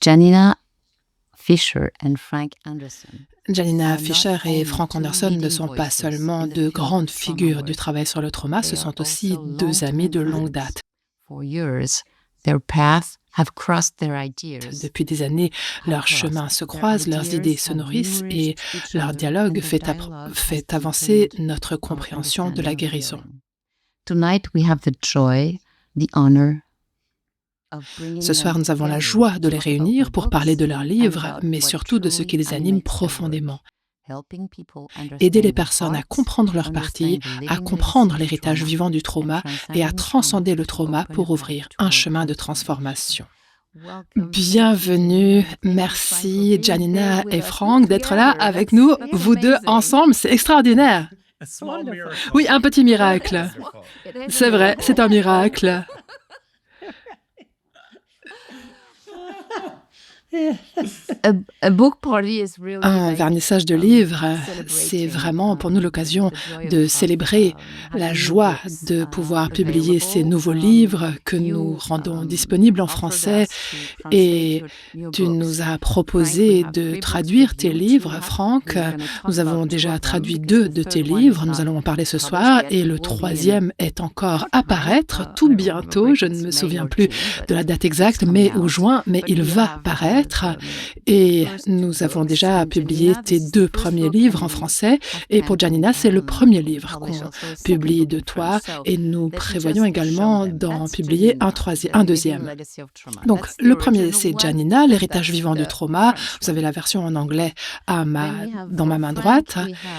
Janina Fisher and Frank Anderson. Janina Fisher et Frank Anderson ne sont pas seulement de grandes figures du travail sur le trauma, ce sont aussi deux amis de longue date. For years, their paths have crossed their ideas. Depuis des années, leurs chemins se croisent, leurs idées se nourrissent et leur dialogue fait avancer notre compréhension de la guérison. Tonight, we have the joy, the honor. Ce soir, nous avons la joie de les réunir pour parler de leurs livres, mais surtout de ce qui les anime profondément. Aider les personnes à comprendre leur partie, à comprendre l'héritage vivant du trauma et à transcender le trauma pour ouvrir un chemin de transformation. Bienvenue, merci Janina et Frank d'être là avec nous, vous deux ensemble, c'est extraordinaire. Oui, un petit miracle. C'est vrai, c'est un miracle. Un vernissage de livres, c'est vraiment pour nous l'occasion de célébrer la joie de pouvoir publier ces nouveaux livres que nous rendons disponibles en français. Et tu nous as proposé de traduire tes livres, Frank. Nous avons déjà traduit 2 de tes livres, nous allons en parler ce soir, et le 3e est encore à paraître tout bientôt. Je ne me souviens plus de la date exacte, mai ou juin, mais il va paraître. Et nous avons déjà publié tes 2 premiers livres en français. Et pour Janina, c'est le 1er livre qu'on publie de toi. Et nous prévoyons également d'en publier un 2e. Donc, le premier, c'est Janina, l'héritage vivant du trauma. Vous avez la version en anglais dans ma main droite.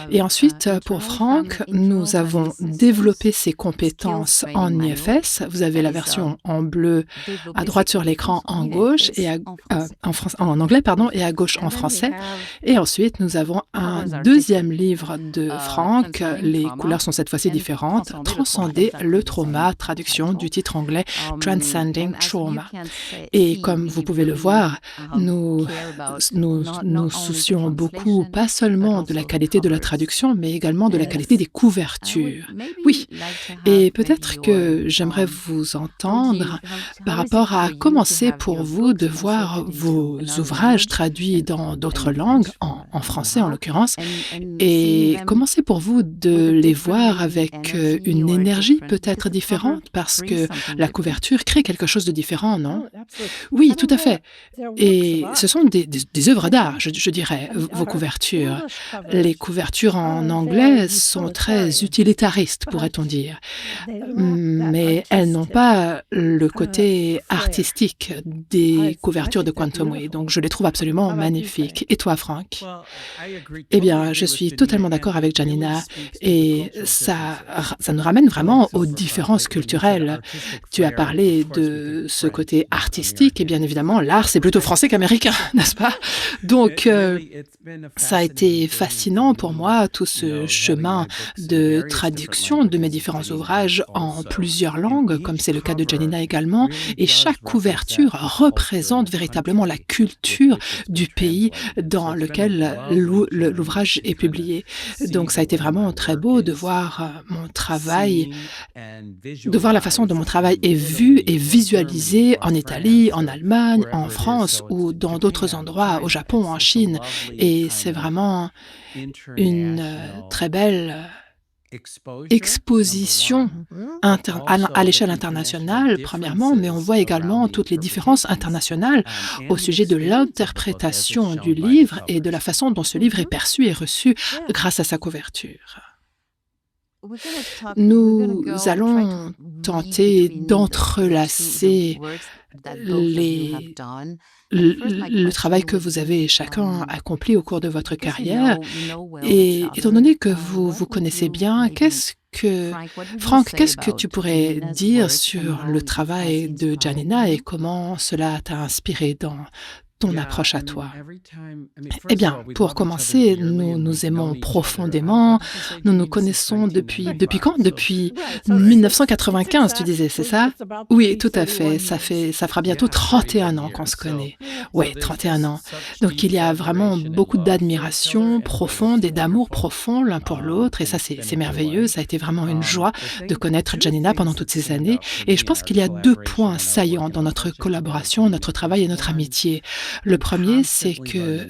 Et ensuite, pour Frank, nous avons développé ses compétences en IFS. Vous avez la version en bleu à droite sur l'écran en gauche et en anglais, et à gauche en français. Et ensuite, nous avons un 2e livre de Frank. Les couleurs sont cette fois-ci différentes. Transcender le trauma, traduction du titre anglais Transcending Trauma. Et comme vous pouvez le voir, nous soucions beaucoup, pas seulement de la qualité de la traduction, mais également de la qualité des couvertures. Oui, et peut-être que j'aimerais vous entendre par rapport à comment c'est pour vous de voir vos ouvrages traduits dans d'autres langues, en français en l'occurrence, et comment c'est pour vous de les voir avec une énergie peut-être différente, parce que la couverture crée quelque chose de différent, non? Oui, tout à fait. Et ce sont des œuvres d'art, je dirais, vos couvertures. Les couvertures en anglais sont très utilitaristes, pourrait-on dire, mais elles n'ont pas le côté artistique des couvertures de Quantum Way. Donc, je les trouve absolument magnifiques. Et toi, Frank? Eh bien, je suis totalement d'accord avec Janina et ça nous ramène vraiment aux différences culturelles. Tu as parlé de ce côté artistique et bien évidemment, l'art, c'est plutôt français qu'américain, n'est-ce pas? Donc, ça a été fascinant pour moi, tout ce chemin de traduction de mes différents ouvrages en plusieurs langues, comme c'est le cas de Janina également, et chaque couverture représente véritablement la culture du pays dans lequel l'ouvrage est publié. Donc ça a été vraiment très beau de voir mon travail, de voir la façon dont mon travail est vu et visualisé en Italie, en Allemagne, en France ou dans d'autres endroits, au Japon, en Chine. Et c'est vraiment une très belle exposition à l'échelle internationale, premièrement, mais on voit également toutes les différences internationales au sujet de l'interprétation du livre et de la façon dont ce livre est perçu et reçu grâce à sa couverture. Nous allons tenter d'entrelacer le travail que vous avez chacun accompli au cours de votre carrière. Et étant donné que vous connaissez bien, Frank, qu'est-ce que tu pourrais dire sur le travail de Janina et comment cela t'a inspiré dans ton approche à toi? Eh bien, pour commencer, nous nous aimons profondément. Nous nous connaissons depuis quand? Depuis 1995, tu disais, c'est ça? Oui, tout à fait. Ça fera bientôt 31 ans qu'on se connaît. Oui, 31 ans. Donc, il y a vraiment beaucoup d'admiration profonde et d'amour profond l'un pour l'autre. Et ça, c'est merveilleux. Ça a été vraiment une joie de connaître Janina pendant toutes ces années. Et je pense qu'il y a 2 points saillants dans notre collaboration, notre travail et notre amitié. Le premier, c'est que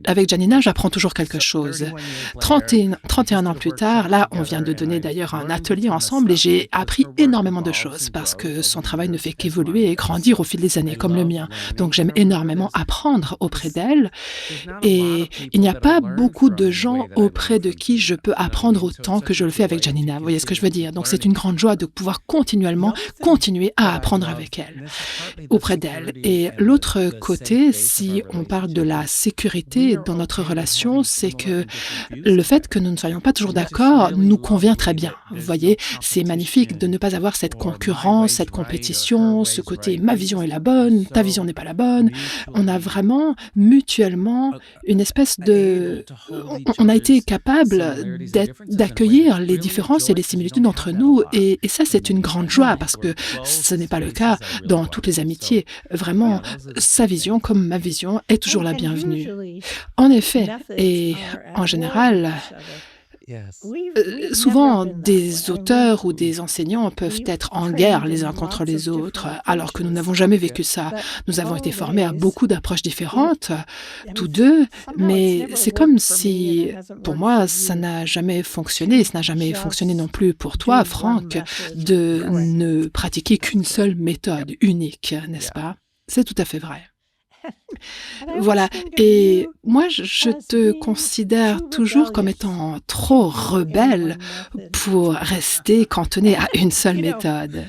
avec Janina, j'apprends toujours quelque chose. 31 ans plus tard, là, on vient de donner d'ailleurs un atelier ensemble et j'ai appris énormément de choses parce que son travail ne fait qu'évoluer et grandir au fil des années, comme le mien. Donc j'aime énormément apprendre auprès d'elle et il n'y a pas beaucoup de gens auprès de qui je peux apprendre autant que je le fais avec Janina. Vous voyez ce que je veux dire? Donc c'est une grande joie de pouvoir continuellement continuer à apprendre avec elle, auprès d'elle. Et l'autre côté, si on parle de la sécurité dans notre relation, c'est que le fait que nous ne soyons pas toujours d'accord nous convient très bien. Vous voyez, c'est magnifique de ne pas avoir cette concurrence, cette compétition, ce côté ma vision est la bonne, ta vision n'est pas la bonne. On a vraiment mutuellement une espèce de... On a été capable d'accueillir les différences et les similitudes entre nous et ça c'est une grande joie parce que ce n'est pas le cas dans toutes les amitiés. Vraiment, sa vision comme ma vision est toujours la bienvenue. En effet, et en général, souvent des auteurs ou des enseignants peuvent être en guerre les uns contre les autres, alors que nous n'avons jamais vécu ça. Nous avons été formés à beaucoup d'approches différentes, tous deux, mais c'est comme si, pour moi, ça n'a jamais fonctionné, ça n'a jamais fonctionné non plus pour toi, Franck, de ne pratiquer qu'une seule méthode unique, n'est-ce pas? C'est tout à fait vrai. Voilà, et moi je te considère toujours comme étant trop rebelle pour rester cantonnée à une seule méthode.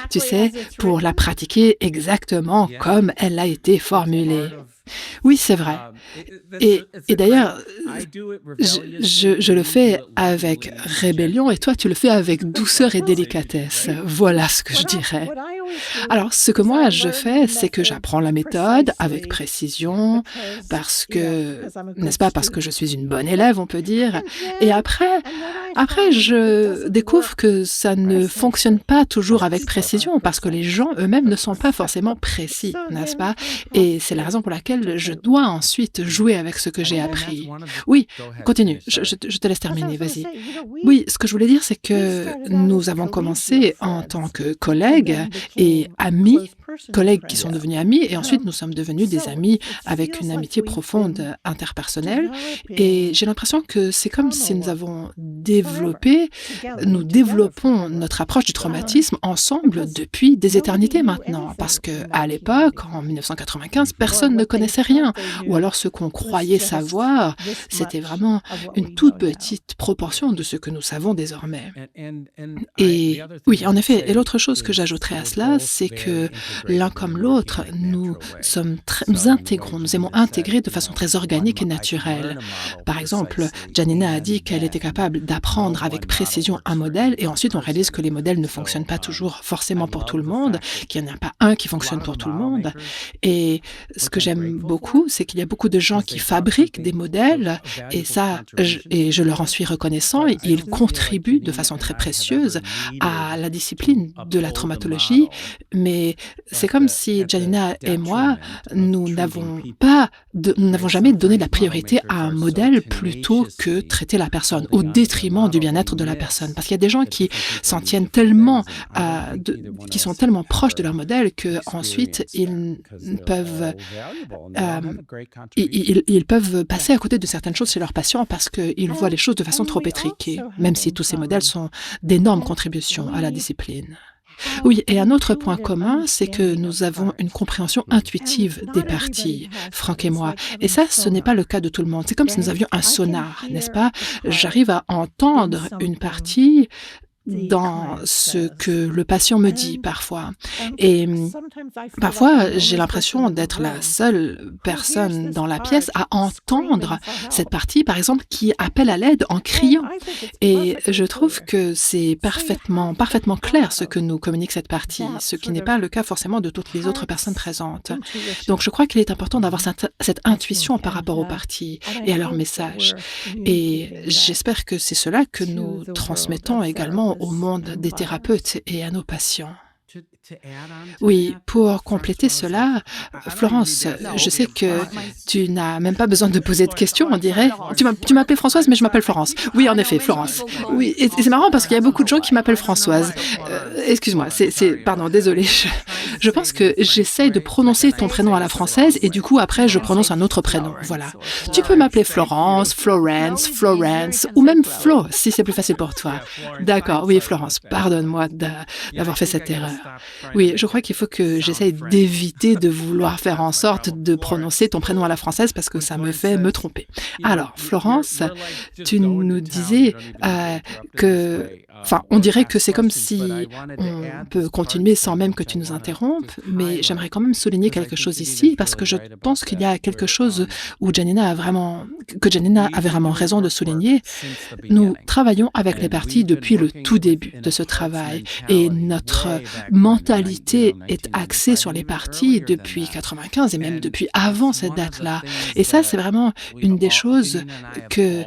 Tu sais, pour la pratiquer exactement comme elle a été formulée. Oui, c'est vrai. Et d'ailleurs, je le fais avec rébellion et toi, tu le fais avec douceur et délicatesse. Voilà ce que je dirais. Alors, ce que moi, je fais, c'est que j'apprends la méthode avec précision, parce que, n'est-ce pas, parce que je suis une bonne élève, on peut dire. Et après, je découvre que ça ne fonctionne pas toujours avec précision, parce que les gens eux-mêmes ne sont pas forcément précis, n'est-ce pas? Et c'est la raison pour laquelle je dois ensuite jouer avec ce que j'ai appris. Oui, continue, je te laisse terminer, vas-y. Oui, ce que je voulais dire, c'est que nous avons commencé en tant que collègues et amis, collègues qui sont devenus amis, et ensuite nous sommes devenus des amis avec une amitié profonde interpersonnelle. Et j'ai l'impression que c'est comme si nous développons notre approche du traumatisme ensemble depuis des éternités maintenant. Parce qu'à l'époque, en 1995, personne ne connaissait rien. Ou alors ce qu'on croyait savoir, c'était vraiment une toute petite proportion de ce que nous savons désormais. Et oui, en effet, et l'autre chose que j'ajouterais à cela, c'est que l'un comme l'autre, nous intégrons, nous aimons intégrer de façon très organique et naturelle. Par exemple, Janina a dit qu'elle était capable d'apprendre avec précision un modèle et ensuite on réalise que les modèles ne fonctionnent pas toujours forcément pour tout le monde, qu'il n'y en a pas un qui fonctionne pour tout le monde. Et ce que j'aime beaucoup, c'est qu'il y a beaucoup de gens qui fabriquent des modèles et ça, je leur en suis reconnaissant et ils contribuent de façon très précieuse à la discipline de la traumatologie, mais c'est comme si Janina et moi, nous n'avons jamais donné la priorité à un modèle plutôt que traiter la personne au détriment du bien-être de la personne. Parce qu'il y a des gens qui s'en tiennent tellement, qui sont tellement proches de leur modèle qu'ensuite ils peuvent passer à côté de certaines choses chez leurs patients parce qu'ils voient les choses de façon trop étriquée, même si tous ces modèles sont d'énormes contributions à la discipline. Oui, et un autre point commun, c'est que nous avons une compréhension intuitive des parties, Franck et moi. Et ça, ce n'est pas le cas de tout le monde. C'est comme si nous avions un sonar, n'est-ce pas? J'arrive à entendre une partie dans ce que le patient me dit parfois. Et parfois, j'ai l'impression d'être la seule personne dans la pièce à entendre cette partie, par exemple, qui appelle à l'aide en criant. Et je trouve que c'est parfaitement clair ce que nous communique cette partie, ce qui n'est pas le cas forcément de toutes les autres personnes présentes. Donc je crois qu'il est important d'avoir cette intuition par rapport aux parties et à leur message. Et j'espère que c'est cela que nous transmettons également au monde des thérapeutes et à nos patients. Oui, pour compléter cela, Florence, je sais que tu n'as même pas besoin de poser de questions, on dirait. Tu m'as appelée Françoise, mais je m'appelle Florence. Oui, en effet, Florence. Oui, et c'est marrant parce qu'il y a beaucoup de gens qui m'appellent Françoise. Excuse-moi, pardon, désolée. Je pense que j'essaye de prononcer ton prénom à la française et du coup, après, je prononce un autre prénom. Voilà. Tu peux m'appeler Florence, Florence, Florence ou même Flo, si c'est plus facile pour toi. D'accord, oui, Florence, pardonne-moi d'avoir fait cette erreur. Oui, je crois qu'il faut que j'essaye d'éviter de vouloir faire en sorte de prononcer ton prénom à la française parce que ça me fait me tromper. Alors, Florence, tu nous disais que... Enfin, on dirait que c'est comme si on peut continuer sans même que tu nous interrompes, mais j'aimerais quand même souligner quelque chose ici parce que je pense qu'il y a quelque chose que Janina avait vraiment raison de souligner. Nous travaillons avec les partis depuis le tout début de ce travail et notre mentalité est axée sur les partis depuis 95 et même depuis avant cette date-là. Et ça, c'est vraiment une des choses que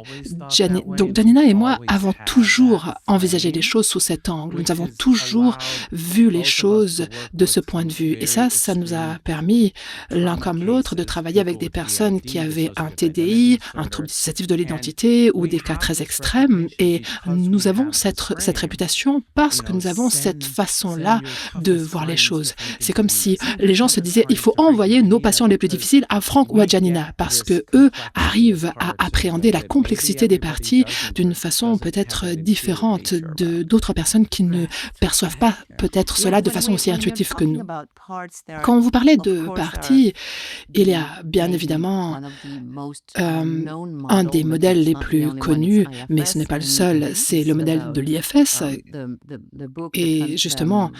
donc Janina et moi avons toujours envisagé les choses sous cet angle. Nous avons toujours vu les choses de ce point de vue. Et ça nous a permis, l'un comme l'autre, de travailler avec des personnes qui avaient un TDI, un trouble dissociatif de l'identité ou des cas très extrêmes. Et nous avons cette réputation parce que nous avons cette façon-là de voir les choses. C'est comme si les gens se disaient, il faut envoyer nos patients les plus difficiles à Franck ou à Janina parce que eux arrivent à appréhender la complexité des parties d'une façon peut-être différente d'autres personnes qui ne perçoivent pas peut-être cela de façon aussi intuitive que nous. Quand vous parlez de parties, il y a bien évidemment un des modèles les plus connus, mais ce n'est pas le seul, c'est le modèle de l'IFS. Et justement,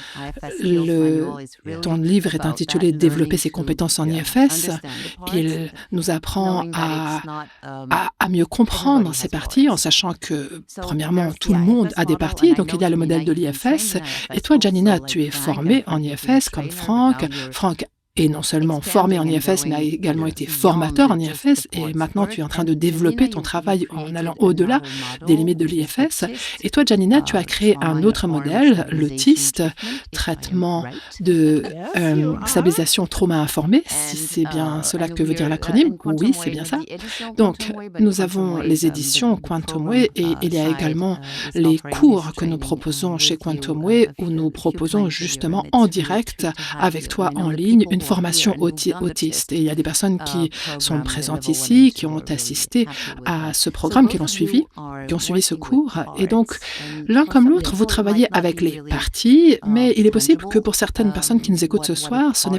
ton livre est intitulé « Développer ses compétences en IFS ». Il nous apprend à mieux comprendre ces parties en sachant que, premièrement, tout le monde a des parties, donc il y a le modèle de l'IFS. Et toi, Janina, tu es formée en IFS comme Franck. Franck est non seulement formé en IFS, mais a également été formateur en IFS. Et maintenant, tu es en train de développer ton travail en allant au-delà des limites de l'IFS. Et toi, Janina, tu as créé un autre modèle, le TIST, traitement de stabilisation trauma informé, si c'est bien cela que veut dire l'acronyme. Oui, c'est bien ça. Donc, nous avons les éditions Quantum Way et il y a également les cours que nous proposons chez Quantum Way où nous proposons justement en direct avec toi en ligne une formation autiste. Et il y a des personnes qui sont présentes ici, qui ont assisté à ce programme, qui ont suivi ce cours. Et donc, l'un comme l'autre, vous travaillez avec les parties, mais il est possible que pour certaines personnes qui nous écoutent ce soir, ce ne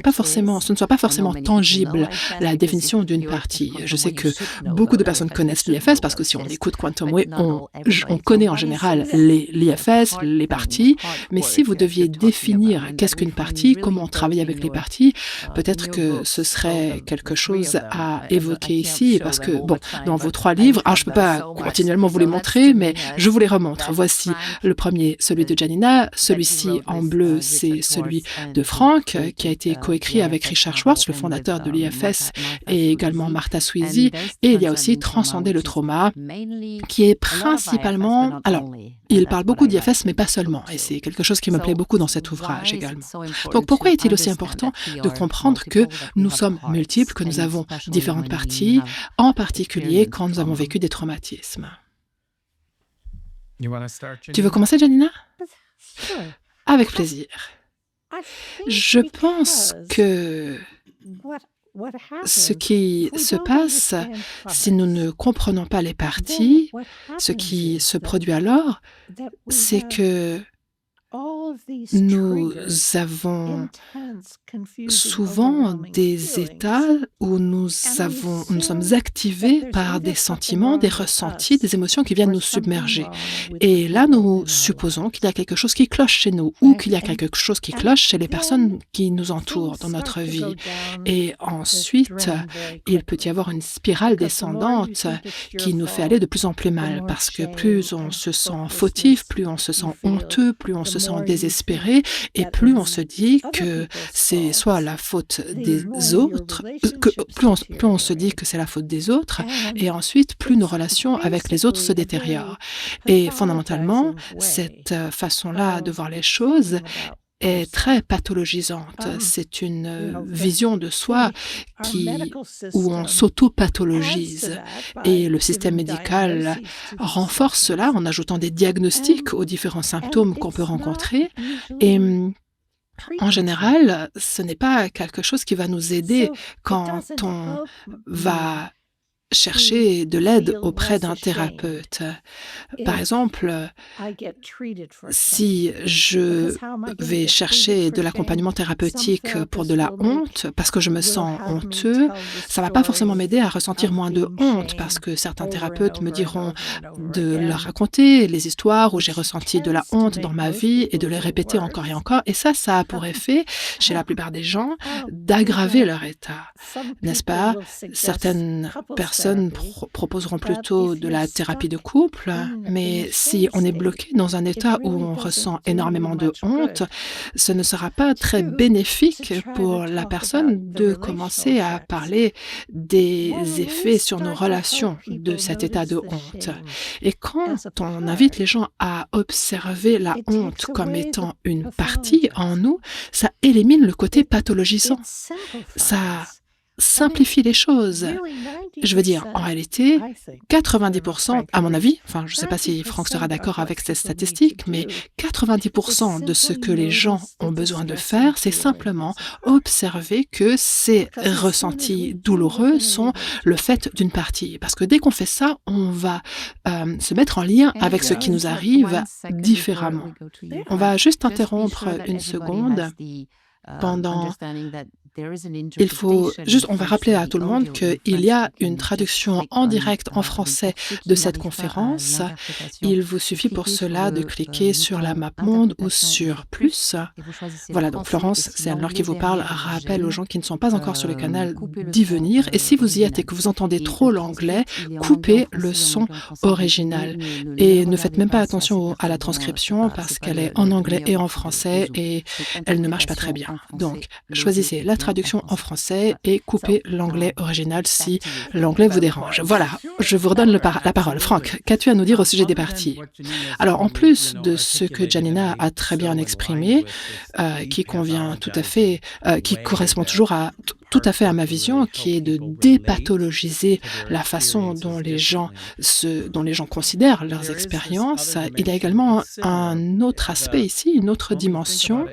soit pas forcément tangible, la définition d'une partie. Je sais que beaucoup de personnes connaissent l'IFS parce que si on écoute Quantum Way, on connaît en général l'IFS, les parties, mais si vous deviez définir qu'est-ce qu'une partie, comment on travaille avec les parties, peut-être que ce serait quelque chose à évoquer ici, parce que, bon, dans vos 3 livres, alors je ne peux pas continuellement vous les montrer, mais je vous les remontre. Voici le premier, celui de Janina, celui-ci en bleu, c'est celui de Franck, qui a été coécrit avec Richard Schwartz, le fondateur de l'IFS, et également Martha Sweezy, et il y a aussi Transcender le trauma, qui est principalement... Alors, il parle beaucoup d'IFS, mais pas seulement, et c'est quelque chose qui me plaît beaucoup dans cet ouvrage également. Donc, pourquoi est-il aussi important de comprendre que nous sommes multiples, que nous avons différentes parties, en particulier quand nous avons vécu des traumatismes? Tu veux commencer, Janina? Avec plaisir. Je pense que ce qui se passe, si nous ne comprenons pas les parties, ce qui se produit alors, c'est que nous avons souvent des états où nous sommes activés par des sentiments, des ressentis, des émotions qui viennent nous submerger. Et là, nous supposons qu'il y a quelque chose qui cloche chez nous ou qu'il y a quelque chose qui cloche chez les personnes qui nous entourent dans notre vie. Et ensuite, il peut y avoir une spirale descendante qui nous fait aller de plus en plus mal parce que plus on se sent fautif, plus on se sent honteux, plus on se sent désespéré et plus on se dit que c'est soit la faute des autres, plus on se dit que c'est la faute des autres et ensuite plus nos relations avec les autres se détériorent. Et fondamentalement, cette façon-là de voir les choses est très pathologisante. C'est une vision de soi qui où on s'auto-pathologise et le système médical renforce cela en ajoutant des diagnostics aux différents symptômes qu'on peut rencontrer et en général, ce n'est pas quelque chose qui va nous aider quand on va chercher de l'aide auprès d'un thérapeute. Par exemple, si je vais chercher de l'accompagnement thérapeutique pour de la honte, parce que je me sens honteux, ça va pas forcément m'aider à ressentir moins de honte, parce que certains thérapeutes me diront de leur raconter les histoires où j'ai ressenti de la honte dans ma vie et de les répéter encore et encore. Et ça a pour effet, chez la plupart des gens, d'aggraver leur état, n'est-ce pas? Certaines personnes proposeront plutôt de la thérapie de couple, mais si on est bloqué dans un état où on ressent énormément de honte, ce ne sera pas très bénéfique pour la personne de commencer à parler des effets sur nos relations de cet état de honte. Et quand on invite les gens à observer la honte comme étant une partie en nous, ça élimine le côté pathologisant. Ça simplifie les choses. Je veux dire, en réalité, 90%, à mon avis, enfin, je ne sais pas si Franck sera d'accord avec cette statistique, mais 90% de ce que les gens ont besoin de faire, c'est simplement observer que ces ressentis douloureux sont le fait d'une partie. Parce que dès qu'on fait ça, on va se mettre en lien avec ce qui nous arrive différemment. On va juste interrompre une seconde pendant... Il faut juste, on va rappeler à tout le monde qu'il y a une traduction en direct en français de cette conférence. Il vous suffit pour cela de cliquer sur la map monde ou sur plus. Voilà, donc Florence, c'est Anne-Laure qui vous parle. Rappelle aux gens qui ne sont pas encore sur le canal d'y venir. Et si vous y êtes et que vous entendez trop l'anglais, coupez le son original. Et ne faites même pas attention à la transcription parce qu'elle est en anglais et en français et elle ne marche pas très bien. Donc, choisissez la traduction en français et coupez l'anglais original si l'anglais vous dérange. Voilà, je vous redonne la parole. Franck, qu'as-tu à nous dire au sujet des parties? Alors, en plus de ce que Janina a très bien exprimé, qui convient tout à fait, qui correspond toujours tout à fait à ma vision, qui est de dépathologiser la façon dont les gens considèrent leurs expériences. Il y a également un autre aspect ici, une autre dimension.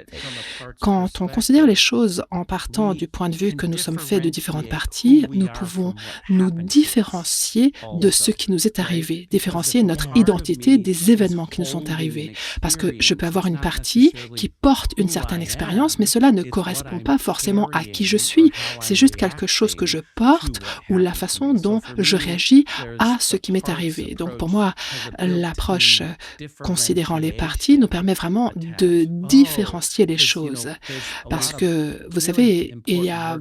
Quand on considère les choses en partant du point de vue que nous sommes faits de différentes parties, nous pouvons nous différencier de ce qui nous est arrivé, différencier notre identité des événements qui nous sont arrivés. Parce que je peux avoir une partie qui porte une certaine expérience, mais cela ne correspond pas forcément à qui je suis. C'est juste quelque chose que je porte ou la façon dont je réagis à ce qui m'est arrivé. Donc pour moi, l'approche considérant les parties nous permet vraiment de différencier les choses. Parce que, vous savez, il y a,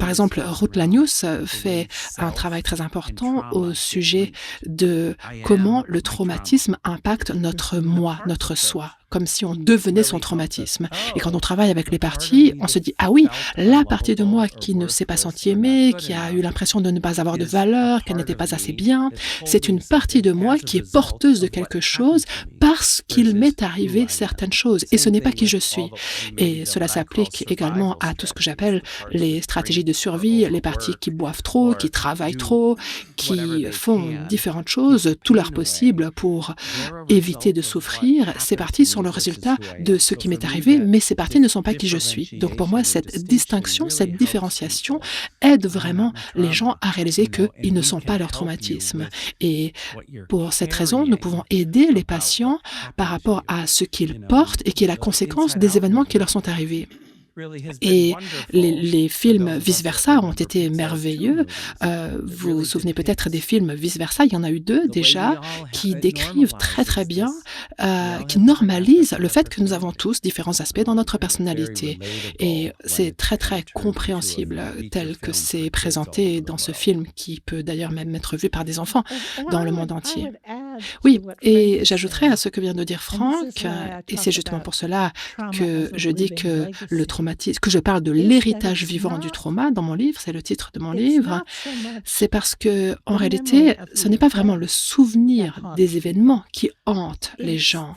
par exemple, Ruth Lanius fait un travail très important au sujet de comment le traumatisme impacte notre moi, notre soi, comme si on devenait son traumatisme. Et quand on travaille avec les parties, on se dit « Ah oui, la partie de moi qui ne s'est pas sentie aimée, qui a eu l'impression de ne pas avoir de valeur, qu'elle n'était pas assez bien, c'est une partie de moi qui est porteuse de quelque chose parce qu'il m'est arrivé certaines choses. Et ce n'est pas qui je suis. » Et cela s'applique également à tout ce que j'appelle les stratégies de survie, les parties qui boivent trop, qui travaillent trop, qui font différentes choses, tout leur possible pour éviter de souffrir. Ces parties sont le résultat de ce qui m'est arrivé, mais ces parties ne sont pas qui je suis. Donc pour moi, cette distinction, cette différenciation aide vraiment les gens à réaliser qu'ils ne sont pas leur traumatisme. Et pour cette raison, nous pouvons aider les patients par rapport à ce qu'ils portent et qui est la conséquence des événements qui leur sont arrivés. Et les films vice-versa ont été merveilleux. Vous vous souvenez peut-être des films vice-versa, il y en a eu 2 déjà, qui décrivent très très bien, qui normalisent le fait que nous avons tous différents aspects dans notre personnalité. Et c'est très très compréhensible tel que c'est présenté dans ce film, qui peut d'ailleurs même être vu par des enfants dans le monde entier. Oui, et j'ajouterais à ce que vient de dire Franck, et c'est justement pour cela que je dis que le traumatisme, que je parle de l'héritage vivant du trauma dans mon livre, c'est le titre de mon livre, c'est parce que, en réalité, ce n'est pas vraiment le souvenir des événements qui hante les gens.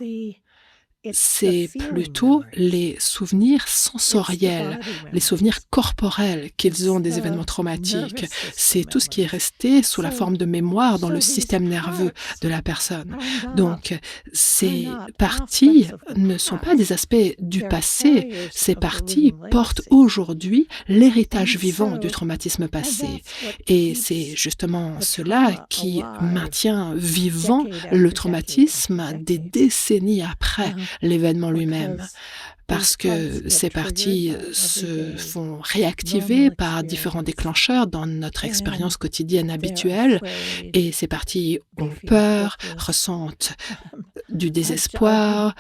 c'est plutôt les souvenirs sensoriels, les souvenirs corporels qu'ils ont des événements traumatiques. C'est tout ce qui est resté sous la forme de mémoire dans le système nerveux de la personne. Donc, ces parties ne sont pas des aspects du passé, ces parties portent aujourd'hui l'héritage vivant du traumatisme passé. Et c'est justement cela qui maintient vivant le traumatisme des décennies après l'événement lui-même. Parce que ces parties se font réactiver par différents déclencheurs dans notre expérience quotidienne habituelle et ces parties ont peur, ressentent du désespoir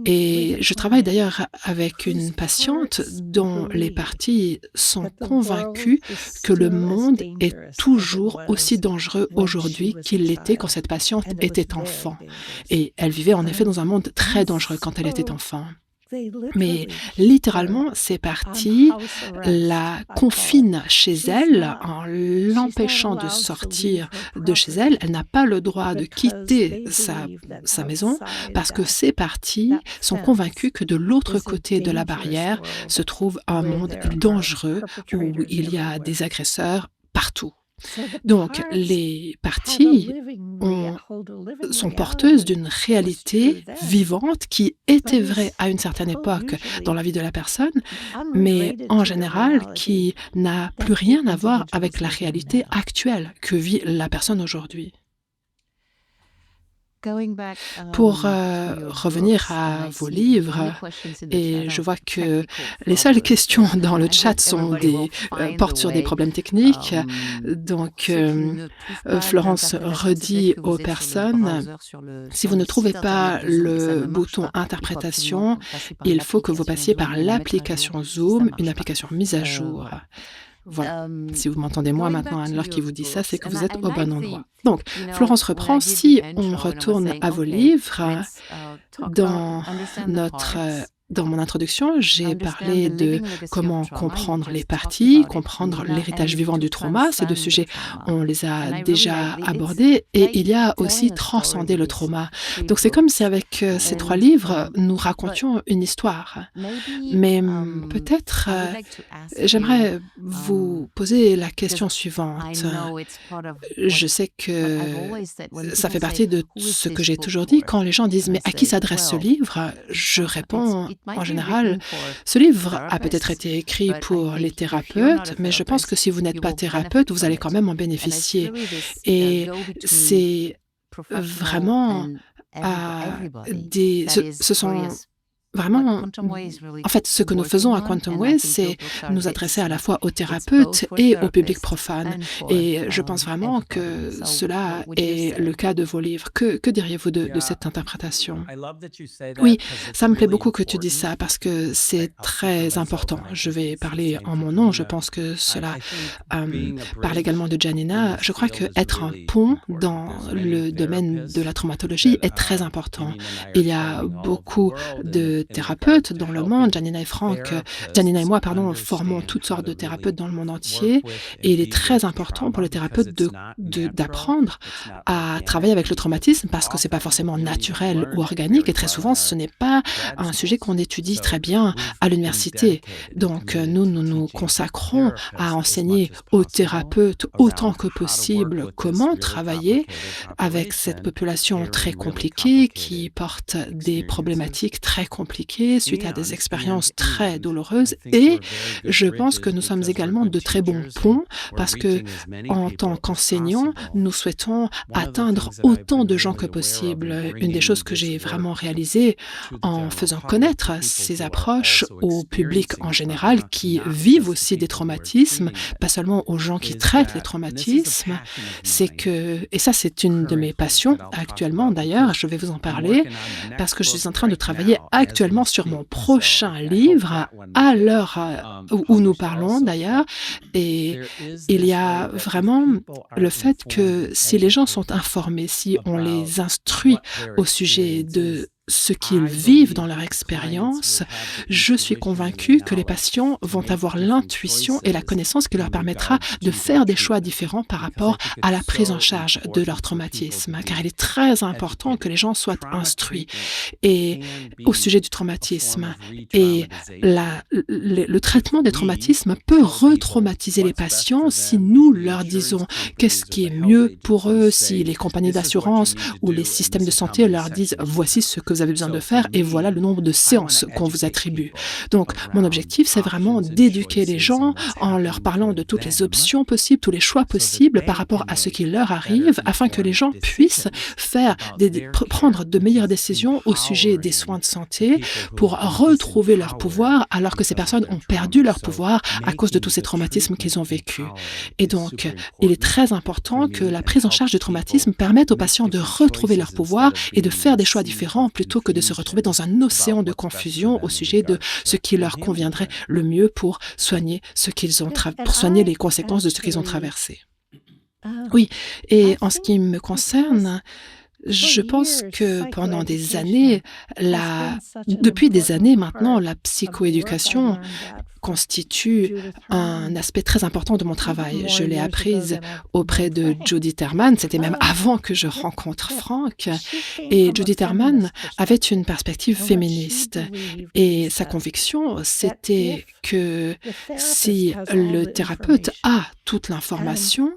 et je travaille d'ailleurs avec une patiente dont les parties sont convaincues que le monde est toujours aussi dangereux aujourd'hui qu'il l'était quand cette patiente était enfant. Et elle vivait en effet dans un monde très dangereux quand elle était enfant. Mais littéralement, ces parties la confinent chez elle en l'empêchant de sortir de chez elle. Elle n'a pas le droit de quitter sa maison parce que ces parties sont convaincues que de l'autre côté de la barrière se trouve un monde dangereux où il y a des agresseurs partout. Donc, les parties sont porteuses d'une réalité vivante qui était vraie à une certaine époque dans la vie de la personne, mais en général qui n'a plus rien à voir avec la réalité actuelle que vit la personne aujourd'hui. Pour revenir à vos livres, et je vois que les seules questions dans le chat sont portent sur des problèmes techniques. Donc, Florence redit aux personnes, si vous ne trouvez pas le bouton interprétation, il faut que vous passiez par l'application Zoom, une application mise à jour. Voilà. Si vous m'entendez moi maintenant, Anne-Laure qui vous dit ça, c'est que vous êtes au bon endroit. Donc, Florence reprend, si on retourne à vos livres, dans mon introduction, j'ai parlé de comment comprendre les parties, comprendre l'héritage vivant du trauma. Ces deux sujets, on les a déjà abordés. Et il y a aussi transcender le trauma. Donc c'est comme si avec ces 3 livres, nous racontions une histoire. Mais peut-être, j'aimerais vous poser la question suivante. Je sais que ça fait partie de ce que j'ai toujours dit. Quand les gens disent « Mais à qui s'adresse ce livre ?» Je réponds en général, ce livre a peut-être été écrit pour les thérapeutes, mais je pense que si vous n'êtes pas thérapeute, vous allez quand même en bénéficier. Et c'est vraiment ce sont vraiment, en fait, ce que nous faisons à Quantum Ways, c'est nous adresser à la fois aux thérapeutes et au public profane. Et je pense vraiment que cela est le cas de vos livres. Que diriez-vous de cette interprétation? Oui, ça me plaît beaucoup que tu dises ça parce que c'est très important. Je vais parler en mon nom. Je pense que cela parle également de Janina. Je crois qu'être un pont dans le domaine de la traumatologie est très important. Il y a beaucoup de thérapeutes dans le monde. Janina et moi, formons toutes sortes de thérapeutes dans le monde entier. Et il est très important pour le thérapeute d'apprendre à travailler avec le traumatisme parce que c'est pas forcément naturel ou organique. Et très souvent, ce n'est pas un sujet qu'on étudie très bien à l'université. Donc, nous nous consacrons à enseigner aux thérapeutes autant que possible comment travailler avec cette population très compliquée qui porte des problématiques très compliquées suite à des expériences très douloureuses. Et je pense que nous sommes également de très bons ponts parce que, en tant qu'enseignants, nous souhaitons atteindre autant de gens que possible. Une des choses que j'ai vraiment réalisées en faisant connaître ces approches au public en général qui vivent aussi des traumatismes, pas seulement aux gens qui traitent les traumatismes, c'est que, et ça c'est une de mes passions actuellement d'ailleurs, je vais vous en parler, parce que je suis en train de travailler actuellement sur mon prochain livre, à l'heure où nous parlons d'ailleurs, et il y a vraiment le fait que si les gens sont informés, si on les instruit au sujet de ce qu'ils vivent dans leur expérience, je suis convaincue que les patients vont avoir l'intuition et la connaissance qui leur permettra de faire des choix différents par rapport à la prise en charge de leur traumatisme, car il est très important que les gens soient instruits et au sujet du traumatisme. Et le traitement des traumatismes peut retraumatiser les patients si nous leur disons qu'est-ce qui est mieux pour eux, si les compagnies d'assurance ou les systèmes de santé leur disent voici ce que vous avez besoin de faire et voilà le nombre de séances qu'on vous attribue. Donc, mon objectif, c'est vraiment d'éduquer les gens en leur parlant de toutes les options possibles, tous les choix possibles par rapport à ce qui leur arrive, afin que les gens puissent prendre de meilleures décisions au sujet des soins de santé pour retrouver leur pouvoir, alors que ces personnes ont perdu leur pouvoir à cause de tous ces traumatismes qu'ils ont vécus. Et donc, il est très important que la prise en charge du traumatisme permette aux patients de retrouver leur pouvoir et de faire des choix différents plutôt que de se retrouver dans un océan de confusion au sujet de ce qui leur conviendrait le mieux pour soigner pour soigner les conséquences de ce qu'ils ont traversé. Oui, et en ce qui me concerne, je pense que pendant des années, depuis des années maintenant, la psychoéducation constitue un aspect très important de mon travail. Je l'ai apprise auprès de Judith Herman, c'était même avant que je rencontre Franck. Et Judith Herman avait une perspective féministe. Et sa conviction, c'était que si le thérapeute a toute l'information,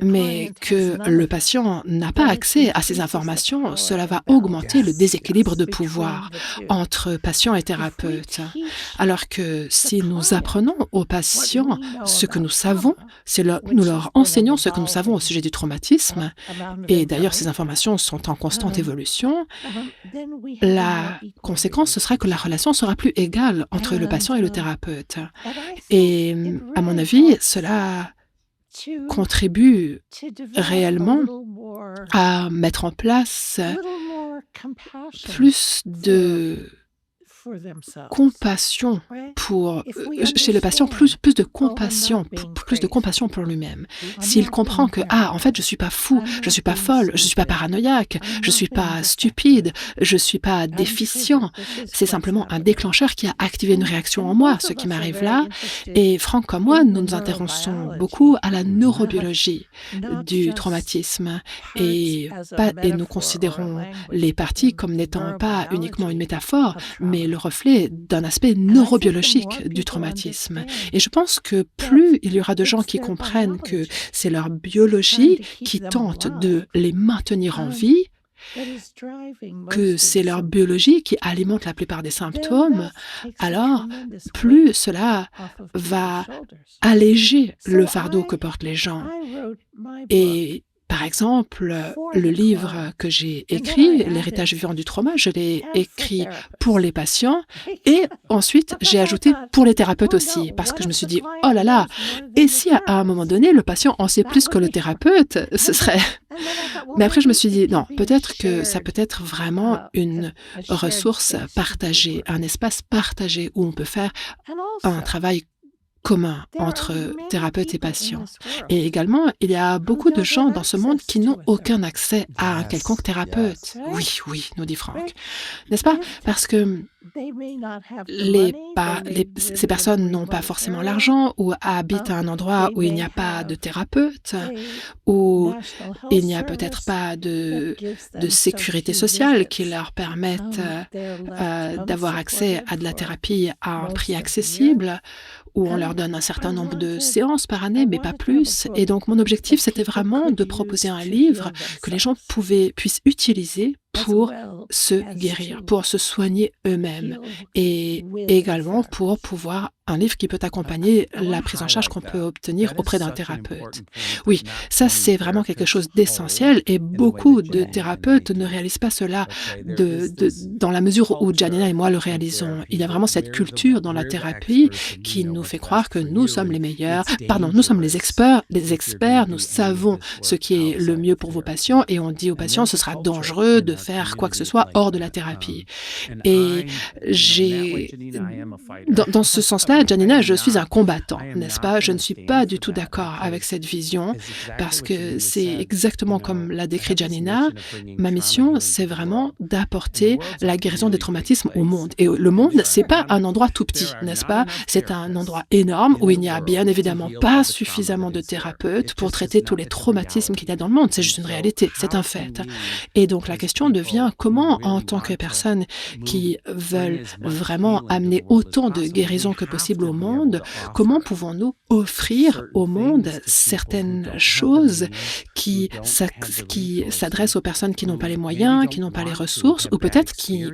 mais que le patient n'a pas accès à ces informations, cela va augmenter le déséquilibre de pouvoir entre patient et thérapeute. Alors que si nous apprenons aux patients ce que nous savons, nous leur enseignons ce que nous savons au sujet du traumatisme, et d'ailleurs ces informations sont en constante évolution, la conséquence, ce sera que la relation sera plus égale entre le patient et le thérapeute. Et à mon avis, cela contribue réellement à mettre en place plus de compassion chez le patient, plus de compassion pour lui-même. S'il comprend que en fait je suis pas fou, je suis pas folle, je suis pas paranoïaque, je suis pas stupide, je suis pas déficient, c'est simplement un déclencheur qui a activé une réaction en moi, ce qui m'arrive là. Et Franck comme moi, nous nous intéressons beaucoup à la neurobiologie du traumatisme et nous considérons les parties comme n'étant pas uniquement une métaphore, mais le reflet d'un aspect neurobiologique du traumatisme. Et je pense que plus il y aura de gens qui comprennent que c'est leur biologie qui tente de les maintenir en vie, que c'est leur biologie qui alimente la plupart des symptômes, alors plus cela va alléger le fardeau que portent les gens. Et par exemple, le livre que j'ai écrit, L'héritage vivant du trauma, je l'ai écrit pour les patients et ensuite j'ai ajouté pour les thérapeutes aussi parce que je me suis dit, oh là là, et si à un moment donné le patient en sait plus que le thérapeute, ce serait... Mais après je me suis dit, non, peut-être que ça peut être vraiment une ressource partagée, un espace partagé où on peut faire un travail commun entre thérapeutes et patients. Et également, il y a beaucoup de gens dans ce monde qui n'ont aucun accès à un quelconque thérapeute. Oui, nous dit Franck. N'est-ce pas? Parce que ces personnes n'ont pas forcément l'argent ou habitent à un endroit où il n'y a pas de thérapeute, où il n'y a peut-être pas de sécurité sociale qui leur permette d'avoir accès à de la thérapie à un prix accessible, où on leur donne un certain nombre de séances par année, mais pas plus. Et donc, mon objectif, c'était vraiment de proposer un livre que les gens puissent utiliser pour se guérir, pour se soigner eux-mêmes et également pour pouvoir un livre qui peut accompagner la prise en charge qu'on peut obtenir auprès d'un thérapeute. Oui, ça c'est vraiment quelque chose d'essentiel et beaucoup de thérapeutes ne réalisent pas cela dans la mesure où Janina et moi le réalisons. Il y a vraiment cette culture dans la thérapie qui nous fait croire que nous sommes les meilleurs, nous sommes les experts, nous savons ce qui est le mieux pour vos patients et on dit aux patients ce sera dangereux de faire quoi que ce soit hors de la thérapie. Et dans ce sens-là, là, Janina, je suis un combattant, n'est-ce pas? Je ne suis pas du tout d'accord avec cette vision parce que c'est exactement comme l'a décrit Janina. Ma mission, c'est vraiment d'apporter la guérison des traumatismes au monde. Et le monde, c'est pas un endroit tout petit, n'est-ce pas? C'est un endroit énorme où il n'y a bien évidemment pas suffisamment de thérapeutes pour traiter tous les traumatismes qu'il y a dans le monde. C'est juste une réalité, c'est un fait. Et donc la question devient comment, en tant que personnes qui veulent vraiment amener autant de guérison que possible au monde, comment pouvons-nous offrir au monde certaines choses qui s'adressent aux personnes qui n'ont pas les moyens, qui n'ont pas les ressources, ou peut-être qui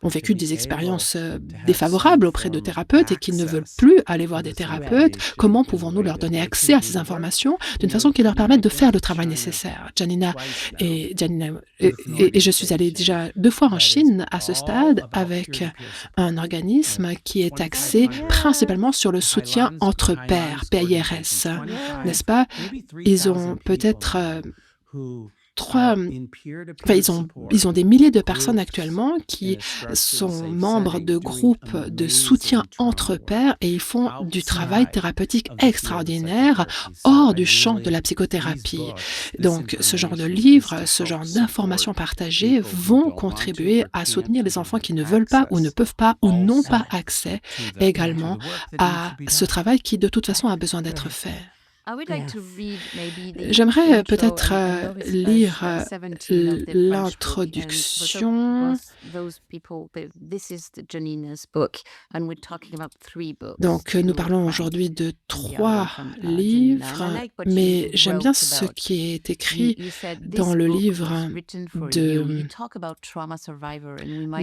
ont vécu des expériences défavorables auprès de thérapeutes et qui ne veulent plus aller voir des thérapeutes. Comment pouvons-nous leur donner accès à ces informations d'une façon qui leur permette de faire le travail nécessaire? Janina et je suis allée déjà 2 fois en Chine à ce stade avec un organisme qui est axé principalement sur le soutien entre pairs, PIRS, n'est-ce pas? Ils ont peut-être 3, ils ont des milliers de personnes actuellement qui sont membres de groupes de soutien entre pairs et ils font du travail thérapeutique extraordinaire hors du champ de la psychothérapie. Donc ce genre de livres, ce genre d'informations partagées vont contribuer à soutenir les enfants qui ne veulent pas ou ne peuvent pas ou n'ont pas accès également à ce travail qui de toute façon a besoin d'être fait. J'aimerais peut-être lire l'introduction. Donc, nous parlons aujourd'hui de 3 livres, mais j'aime bien ce qui est écrit dans le livre de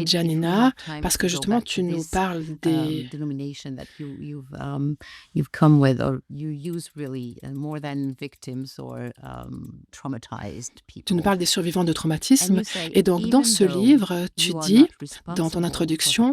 Janina, parce que justement, tu nous parles des tu nous parles des survivants de traumatisme et donc dans ce livre, tu dis, dans ton introduction,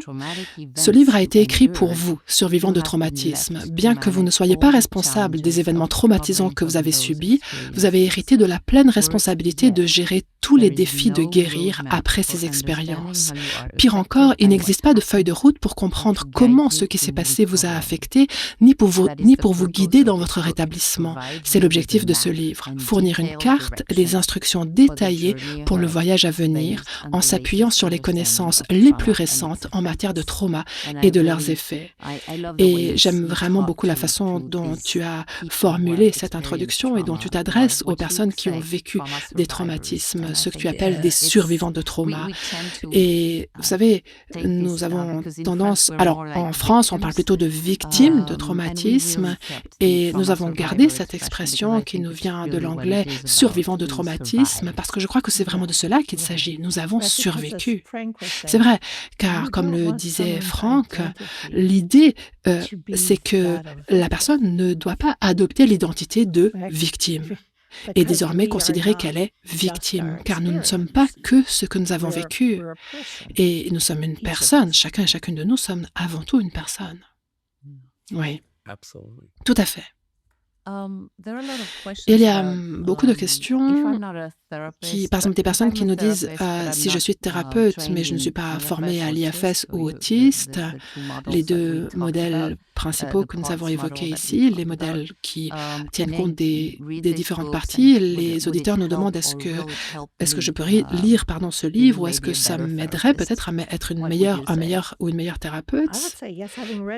ce livre a été écrit pour vous, survivants de traumatisme. Bien que vous ne soyez pas responsable des événements traumatisants que vous avez subis, vous avez hérité de la pleine responsabilité de gérer tous les défis de guérir après ces expériences. Pire encore, il n'existe pas de feuille de route pour comprendre comment ce qui s'est passé vous a affecté, ni pour vous guider dans votre rétablissement. C'est l'objectif de ce livre, fournir une carte, les instructions détaillées pour le voyage à venir, en s'appuyant sur les connaissances les plus récentes en matière de trauma et de leurs effets. Et j'aime vraiment beaucoup la façon dont tu as formulé cette introduction et dont tu t'adresses aux personnes qui ont vécu des traumatismes, ce que tu appelles des survivants de trauma. Et vous savez, nous avons tendance... Alors, en France, on parle plutôt de victimes de traumatisme et nous avons gardé cette expression qui nous vient de l'anglais « survivant de traumatisme » parce que je crois que c'est vraiment de cela qu'il s'agit. Nous avons survécu. C'est vrai, car comme le disait Frank, l'idée, c'est que la personne ne doit pas adopter l'identité de victime et désormais considérer qu'elle est victime, car nous ne sommes pas que ce que nous avons vécu. Et nous sommes une personne, chacun et chacune de nous sommes avant tout une personne. Oui, tout à fait. Il y a beaucoup de questions qui, par exemple, des personnes qui nous disent si je suis thérapeute, mais je ne suis pas formée à l'IFS ou autiste, les 2 modèles principaux que nous avons évoqués ici, les modèles qui tiennent compte des différentes parties, les auditeurs nous demandent est-ce que je peux lire ce livre ou est-ce que ça m'aiderait peut-être à être une meilleure thérapeute?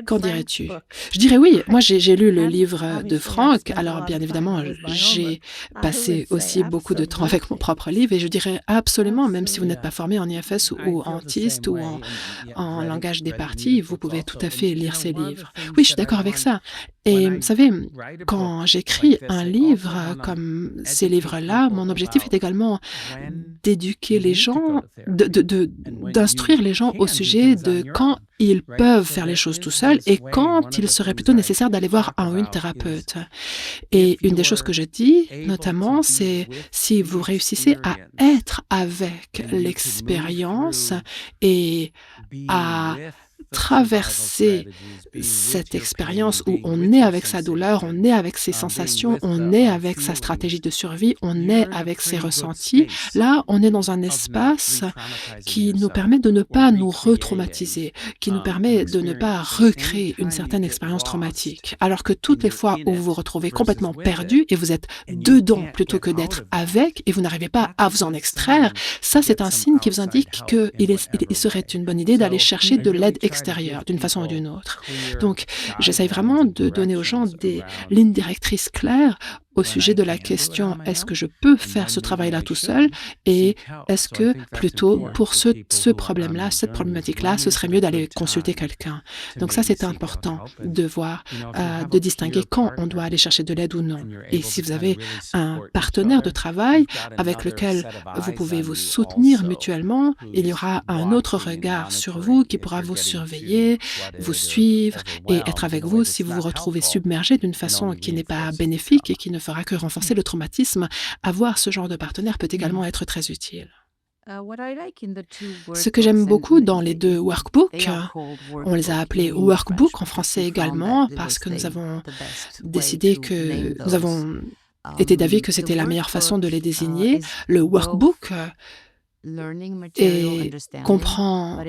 Qu'en dirais-tu? Je dirais oui. Moi, j'ai lu le livre de Frank. Alors, bien évidemment, j'ai passé aussi beaucoup de temps avec mon propre livre et je dirais absolument, même si vous n'êtes pas formé en IFS ou en TIST ou en langage des parties, vous pouvez tout à fait lire ces livres. Oui, je suis d'accord avec ça. Et vous savez, quand j'écris un livre comme ces livres-là, mon objectif est également d'éduquer les gens, d'instruire les gens au sujet de quand ils peuvent faire les choses tout seuls et quand il serait plutôt nécessaire d'aller voir un ou une thérapeute. Et une des choses que je dis, notamment, c'est si vous réussissez à être avec l'expérience et à traverser cette expérience où on est avec sa douleur, on est avec ses sensations, on est avec sa stratégie de survie, on est avec ses ressentis. Là, on est dans un espace qui nous permet de ne pas nous retraumatiser, qui nous permet de ne pas recréer une certaine expérience traumatique. Alors que toutes les fois où vous vous retrouvez complètement perdu et vous êtes dedans plutôt que d'être avec et vous n'arrivez pas à vous en extraire, ça c'est un signe qui vous indique qu'il serait une bonne idée d'aller chercher de l'aide extérieure d'une façon ou d'une autre. Donc, j'essaye vraiment de donner aux gens des lignes directrices claires au sujet de la question: est-ce que je peux faire ce travail-là tout seul? Et est-ce que plutôt pour ce problème-là, cette problématique-là, ce serait mieux d'aller consulter quelqu'un? Donc ça, c'est important de voir, de distinguer quand on doit aller chercher de l'aide ou non. Et si vous avez un partenaire de travail avec lequel vous pouvez vous soutenir mutuellement, il y aura un autre regard sur vous qui pourra vous surveiller, vous suivre et être avec vous si vous vous retrouvez submergé d'une façon qui n'est pas bénéfique et qui ne fera que renforcer le traumatisme. Avoir ce genre de partenaire peut également être très utile. Ce que j'aime beaucoup dans les 2 workbooks, on les a appelés workbooks en français également parce que nous avons décidé que nous avons été d'avis que c'était la meilleure façon de les désigner. Le workbook comprend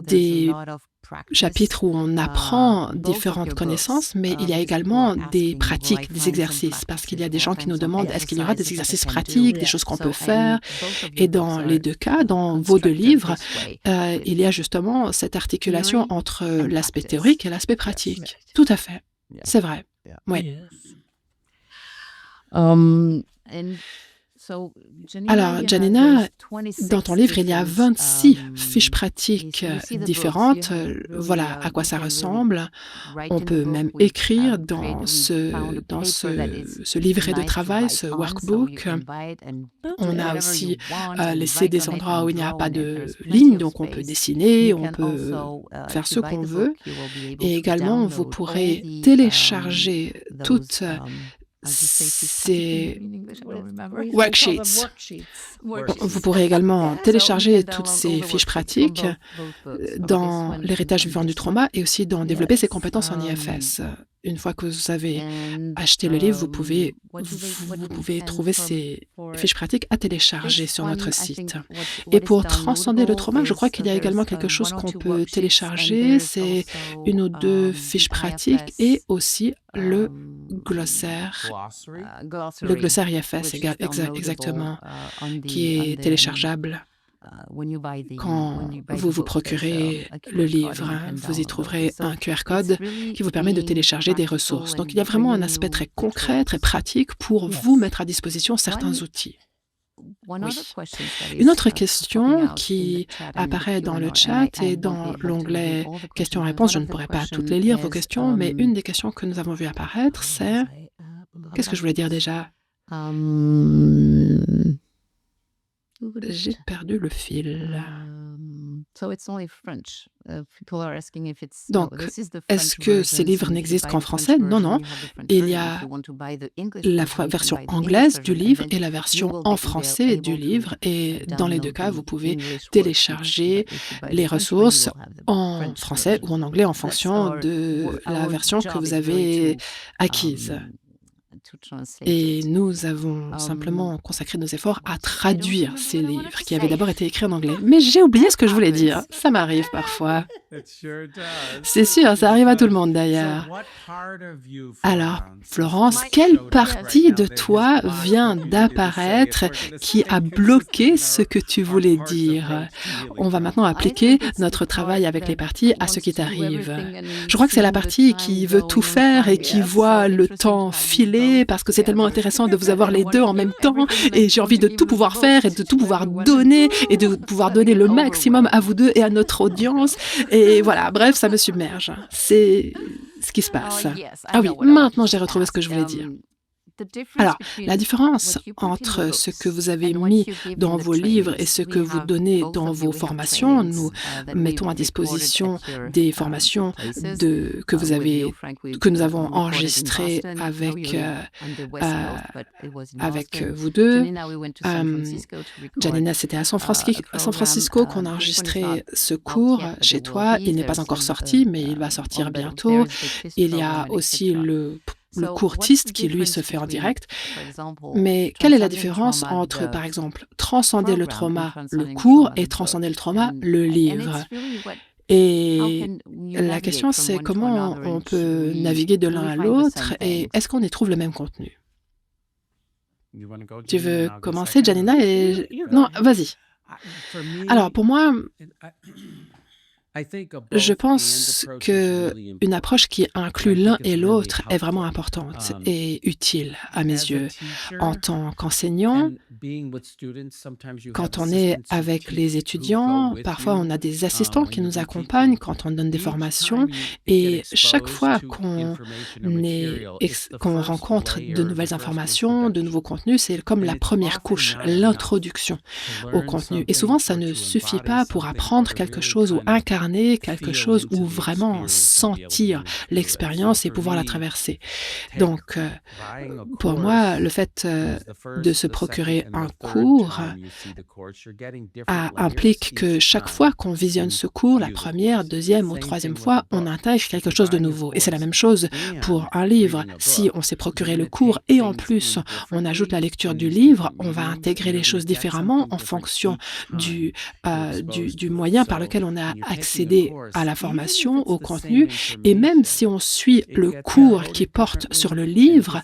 des chapitres où on apprend différentes connaissances, mais il y a également des pratiques, des exercices, parce qu'il y a des gens qui nous demandent: est-ce qu'il y aura des exercices pratiques, des choses qu'on peut faire? Et dans les 2 cas, dans vos 2 livres, il y a justement cette articulation entre l'aspect théorique et l'aspect pratique. Tout à fait, c'est vrai, oui. Alors, Janina, dans ton livre, il y a 26 fiches pratiques différentes. Voilà à quoi ça ressemble. On peut même écrire dans ce livret de travail, ce workbook. On a aussi laissé des endroits où il n'y a pas de ligne, donc on peut dessiner, on peut faire ce qu'on veut. Et également, vous pourrez télécharger toutes ces worksheets. Vous pourrez également télécharger toutes ces fiches pratiques dans l'héritage vivant du trauma et aussi dans développer ses compétences en IFS. Une fois que vous avez acheté le livre, vous pouvez trouver ces fiches pratiques à télécharger sur notre site. Et pour transcender le trauma, je crois qu'il y a également quelque chose qu'on peut télécharger, c'est 1 ou 2 fiches pratiques et aussi le glossaire IFS, exactement, qui est téléchargeable. Quand vous vous procurez le livre, vous y trouverez un QR code qui vous permet de télécharger des ressources. Donc il y a vraiment un aspect très concret, très pratique pour vous mettre à disposition certains outils. Oui. Une autre question qui apparaît dans le chat et dans l'onglet questions-réponses, je ne pourrai pas toutes les lire vos questions, mais une des questions que nous avons vues apparaître, c'est... Qu'est-ce que je voulais dire déjà? J'ai perdu le fil. Donc, est-ce que ces livres n'existent qu'en français? Non, non. Il y a la version anglaise du livre et la version en français du livre. Et dans les 2 cas, vous pouvez télécharger les ressources en français ou en anglais en fonction de la version que vous avez acquise. Et nous avons simplement consacré nos efforts à traduire ces livres qui avaient d'abord été écrits en anglais. Mais j'ai oublié ce que je voulais dire. Ça m'arrive parfois. C'est sûr, ça arrive à tout le monde d'ailleurs. Alors, Florence, quelle partie de toi vient d'apparaître qui a bloqué ce que tu voulais dire? On va maintenant appliquer notre travail avec les parties à ce qui t'arrive. Je crois que c'est la partie qui veut tout faire et qui voit le temps filer parce que c'est tellement intéressant de vous avoir les 2 en même temps et j'ai envie de tout pouvoir faire et de tout pouvoir donner et de pouvoir donner le maximum à vous 2 et à notre audience. Et voilà, bref, ça me submerge. C'est ce qui se passe. Ah oui, maintenant j'ai retrouvé ce que je voulais dire. Alors, la différence entre ce que vous avez mis dans vos livres et ce que vous donnez dans vos formations, nous mettons à disposition des formations que nous avons enregistrées avec vous deux. Janina, c'était à San Francisco qu'on a enregistré ce cours chez toi. Il n'est pas encore sorti, mais il va sortir bientôt. Il y a aussi le cours TIST qui, lui, se fait en direct. Mais quelle est la différence entre, par exemple, transcender le trauma, le cours, et transcender le trauma, le livre? Et la question, c'est comment on peut naviguer de l'un à l'autre et est-ce qu'on y trouve le même contenu? Tu veux commencer, Janina? Non, vas-y. Alors, pour moi, je pense qu'une approche qui inclut l'un et l'autre est vraiment importante et utile à mes yeux. En tant qu'enseignant, quand on est avec les étudiants, parfois on a des assistants qui nous accompagnent quand on donne des formations et chaque fois qu'on rencontre de nouvelles informations, de nouveaux contenus, c'est comme la première couche, l'introduction au contenu. Et souvent, ça ne suffit pas pour apprendre quelque chose ou incarner quelque chose ou vraiment sentir l'expérience et pouvoir la traverser. Donc, pour moi, le fait de se procurer un cours implique que chaque fois qu'on visionne ce cours, la première, deuxième ou troisième fois, on intègre quelque chose de nouveau. Et c'est la même chose pour un livre. Si on s'est procuré le cours et en plus on ajoute la lecture du livre, on va intégrer les choses différemment en fonction du moyen par lequel on a accédé à la formation, au contenu. Et même si on suit le cours qui porte sur le livre,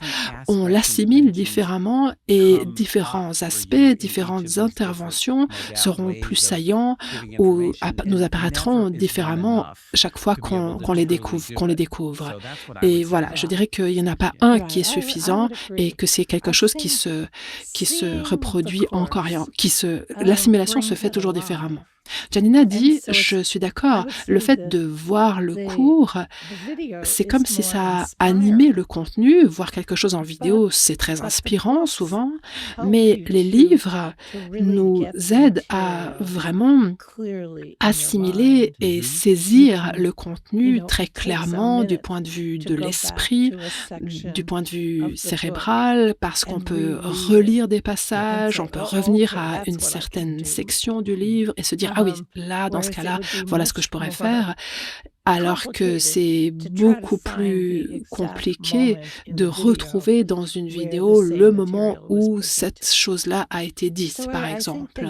on l'assimile différemment et différents aspects, différentes interventions seront plus saillants ou nous apparaîtront différemment chaque fois qu'on les découvre. Et voilà, je dirais qu'il n'y en a pas un qui est suffisant et que c'est quelque chose qui se reproduit encore. L'assimilation se fait toujours différemment. Janina dit, je suis d'accord, le fait de voir le cours, c'est comme si ça animait le contenu. Voir quelque chose en vidéo, c'est très inspirant souvent, mais les livres nous aident à vraiment assimiler et saisir le contenu très clairement du point de vue de l'esprit, du point de vue cérébral, parce qu'on peut relire des passages, on peut revenir à une certaine section du livre et se dire « Ah oui, là, dans ce cas-là, voilà ce que je pourrais faire ». Alors que c'est beaucoup plus compliqué de retrouver dans une vidéo le moment où cette chose-là a été dite, par exemple.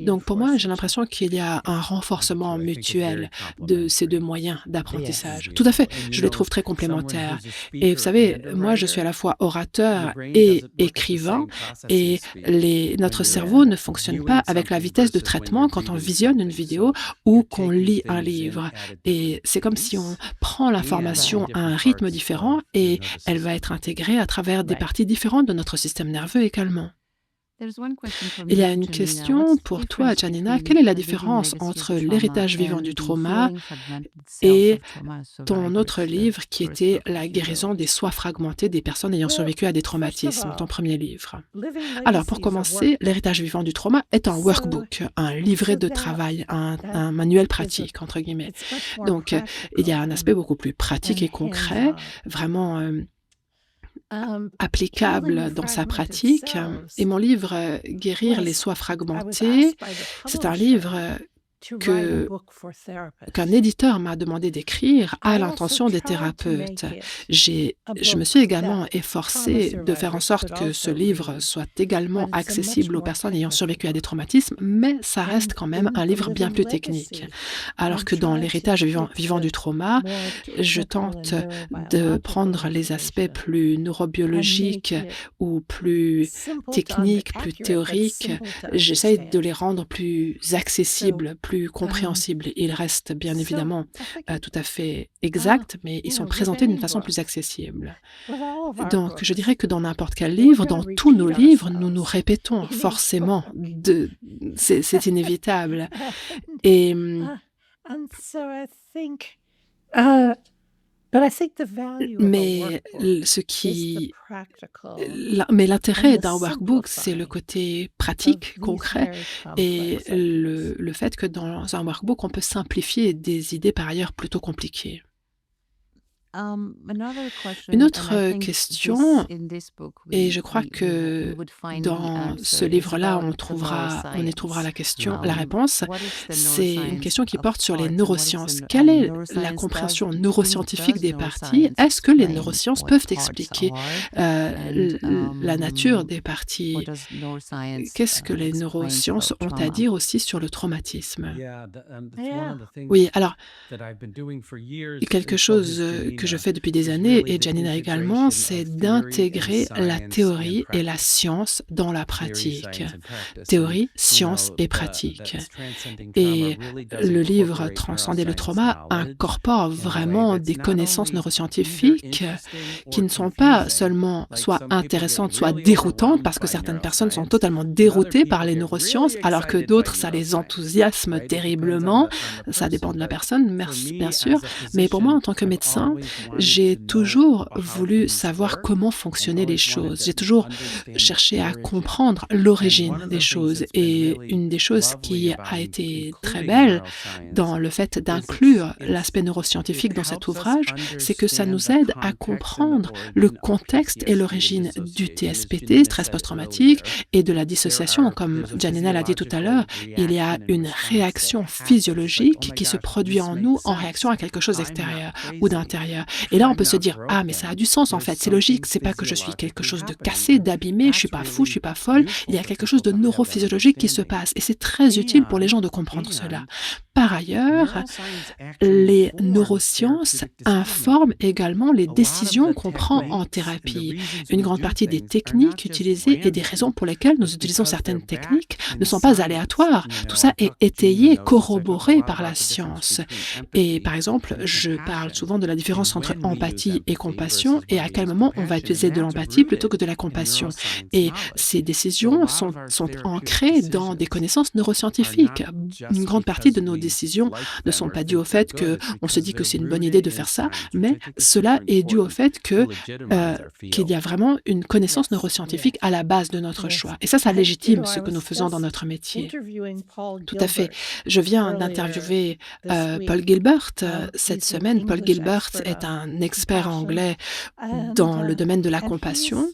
Donc pour moi, j'ai l'impression qu'il y a un renforcement mutuel de ces deux moyens d'apprentissage. Tout à fait, je les trouve très complémentaires. Et vous savez, moi, je suis à la fois orateur et écrivain, et notre cerveau ne fonctionne pas avec la vitesse de traitement quand on visionne une vidéo ou qu'on lit un livre. Et c'est comme si on prend l'information à un rythme différent et elle va être intégrée à travers des parties différentes de notre système nerveux également. Il y a une question pour toi, Janina. Quelle est la différence entre l'héritage vivant du trauma et ton autre livre qui était La guérison des soi fragmentés des personnes ayant survécu à des traumatismes, ton premier livre? Alors, pour commencer, l'héritage vivant du trauma est un workbook, un livret de travail, un manuel pratique, entre guillemets. Donc, il y a un aspect beaucoup plus pratique et concret, vraiment applicable dans sa pratique. Et mon livre Guérir les soi fragmentés, c'est un livre qu'un éditeur m'a demandé d'écrire à l'intention des thérapeutes. Je me suis également efforcée de faire en sorte que ce livre soit également accessible aux personnes ayant survécu à des traumatismes, mais ça reste quand même un livre bien plus technique. Alors que dans l'héritage vivant du trauma, je tente de prendre les aspects plus neurobiologiques ou plus techniques, plus théoriques. J'essaie de les rendre plus accessibles, plus compréhensibles. Ils restent bien évidemment tout à fait exacts, mais ils sont présentés d'une façon plus accessible. Donc, je dirais que dans n'importe quel livre, dans tous nos livres, nous nous répétons forcément. C'est inévitable. Et Mais l'intérêt d'un workbook, c'est le côté pratique, concret et le fait que dans un workbook, on peut simplifier des idées par ailleurs plutôt compliquées. Une autre question, et je crois que dans ce livre-là, on y trouvera la réponse, c'est une question qui porte sur les neurosciences. Quelle est la compréhension neuroscientifique des parties? Est-ce que les neurosciences peuvent expliquer la nature des parties? Qu'est-ce que les neurosciences ont à dire aussi sur le traumatisme? Oui, alors, quelque chose que je fais depuis des années, et Janina également, c'est d'intégrer la théorie et la science dans la pratique. Théorie, science et pratique. Et le livre Transcender le trauma incorpore vraiment des connaissances neuroscientifiques qui ne sont pas seulement soit intéressantes, soit déroutantes, parce que certaines personnes sont totalement déroutées par les neurosciences, alors que d'autres, ça les enthousiasme terriblement. Ça dépend de la personne, bien sûr. Mais pour moi, en tant que médecin, j'ai toujours voulu savoir comment fonctionnaient les choses. J'ai toujours cherché à comprendre l'origine des choses. Et une des choses qui a été très belle dans le fait d'inclure l'aspect neuroscientifique dans cet ouvrage, c'est que ça nous aide à comprendre le contexte et l'origine du TSPT, stress post-traumatique, et de la dissociation. Comme Janina l'a dit tout à l'heure, il y a une réaction physiologique qui se produit en nous en réaction à quelque chose d'extérieur ou d'intérieur. Et là, on peut se dire, ah, mais ça a du sens en fait, c'est logique, c'est pas que je suis quelque chose de cassé, d'abîmé, je suis pas fou, je suis pas folle, il y a quelque chose de neurophysiologique qui se passe. Et c'est très utile pour les gens de comprendre cela. Par ailleurs, les neurosciences informent également les décisions qu'on prend en thérapie. Une grande partie des techniques utilisées et des raisons pour lesquelles nous utilisons certaines techniques ne sont pas aléatoires. Tout ça est étayé, corroboré par la science. Et par exemple, je parle souvent de la différence entre empathie et compassion et à quel moment on va utiliser de l'empathie plutôt que de la compassion. Et ces décisions sont ancrées dans des connaissances neuroscientifiques. Une grande partie de nos décisions ne sont pas dues au fait qu'on se dit que c'est une bonne idée de faire ça, mais cela est dû au fait qu'il y a vraiment une connaissance neuroscientifique à la base de notre choix. Et ça légitime ce que nous faisons dans notre métier. Tout à fait. Je viens d'interviewer Paul Gilbert cette semaine. Paul Gilbert est un expert anglais dans le domaine de la compassion.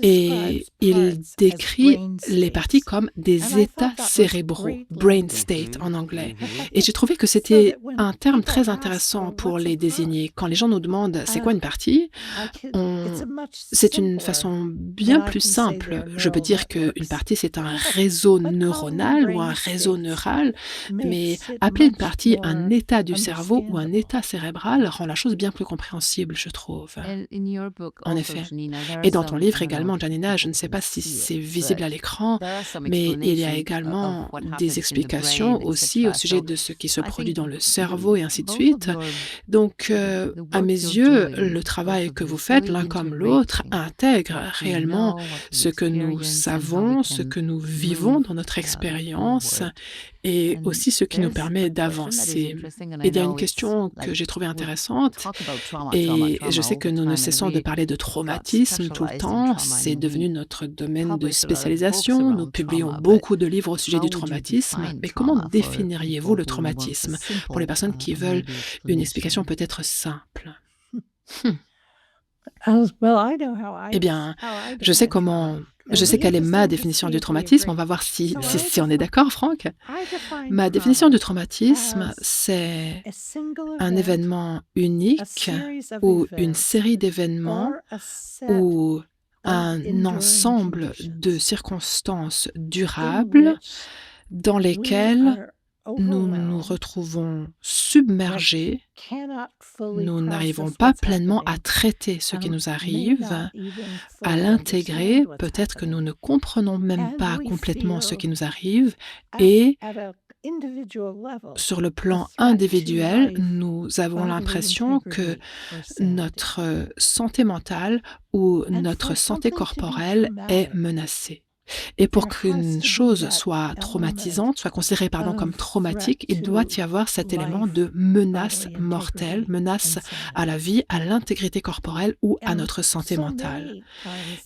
Et il décrit les parties comme des états cérébraux, brain state en anglais. Et j'ai trouvé que c'était un terme très intéressant pour les désigner. Quand les gens nous demandent c'est quoi une partie, c'est une façon bien plus simple. Je peux dire qu'une partie c'est un réseau neuronal ou un réseau neural, mais appeler une partie un état du cerveau ou un état cérébral rend la chose bien plus compréhensible, je trouve. En effet. Et dans ton livre également, Janina, je ne sais pas si c'est visible à l'écran, mais il y a également des explications aussi au sujet de ce qui se produit dans le cerveau et ainsi de suite. Donc, à mes yeux, le travail que vous faites, l'un comme l'autre, intègre réellement ce que nous savons, ce que nous vivons dans notre expérience et aussi ce qui nous permet d'avancer. Et il y a une question que j'ai trouvée intéressante, et je sais que nous ne cessons de parler de traumatisme tout le temps, c'est devenu notre domaine de spécialisation, nous publions beaucoup de livres au sujet du traumatisme, mais comment définiriez-vous le traumatisme pour les personnes qui veulent une explication peut-être simple? Eh bien, je sais quelle est ma définition du traumatisme. On va voir si on est d'accord, Franck. Ma définition du traumatisme, c'est un événement unique ou une série d'événements ou un ensemble de circonstances durables dans lesquelles nous nous retrouvons submergés, nous n'arrivons pas pleinement à traiter ce qui nous arrive, à l'intégrer, peut-être que nous ne comprenons même pas complètement ce qui nous arrive, et sur le plan individuel, nous avons l'impression que notre santé mentale ou notre santé corporelle est menacée. Et pour qu'une chose soit traumatisante, soit considérée, pardon, comme traumatique, il doit y avoir cet élément de menace mortelle, menace à la vie, à l'intégrité corporelle ou à notre santé mentale.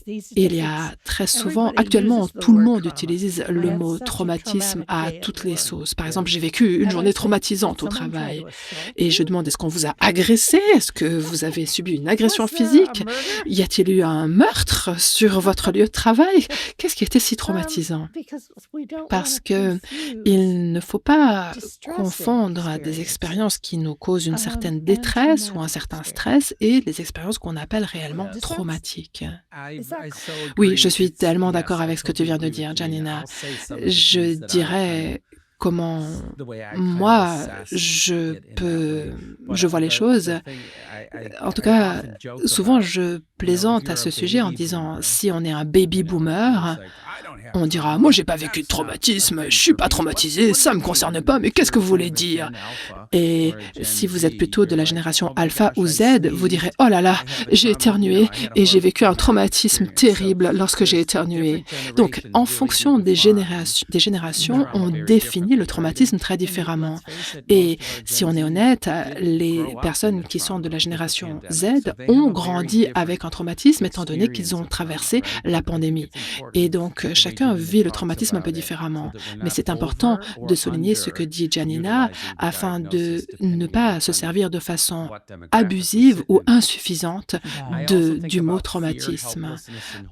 Il y a très souvent actuellement, tout le monde utilise le mot traumatisme à toutes les sauces. Par exemple, j'ai vécu une journée traumatisante au travail et je demande: «Est-ce qu'on vous a agressé? Est-ce que vous avez subi une agression physique? Y a-t-il eu un meurtre sur votre lieu de travail?» Qu'est-ce qui était si traumatisant? Parce que il ne faut pas confondre des expériences qui nous causent une certaine détresse ou un certain stress et les expériences qu'on appelle réellement traumatiques. Oui, je suis tellement d'accord avec ce que tu viens de dire, Janina. Je dirais comment moi je vois les choses. En tout cas, souvent je plaisante à ce sujet en disant: «Si on est un baby boomer, on dira: "Moi, j'ai pas vécu de traumatisme, je suis pas traumatisé, ça me concerne pas, mais qu'est-ce que vous voulez dire?" Et si vous êtes plutôt de la génération alpha ou Z, vous direz: "Oh là là, j'ai éternué et j'ai vécu un traumatisme terrible lorsque j'ai éternué." Donc, en fonction des générations, on définit le traumatisme très différemment. Et si on est honnête, les personnes qui sont de la génération Z ont grandi avec un traumatisme étant donné qu'ils ont traversé la pandémie. Et donc, chacun vit le traumatisme un peu différemment. Mais c'est important de souligner ce que dit Janina afin de ne pas se servir de façon abusive ou insuffisante du mot traumatisme.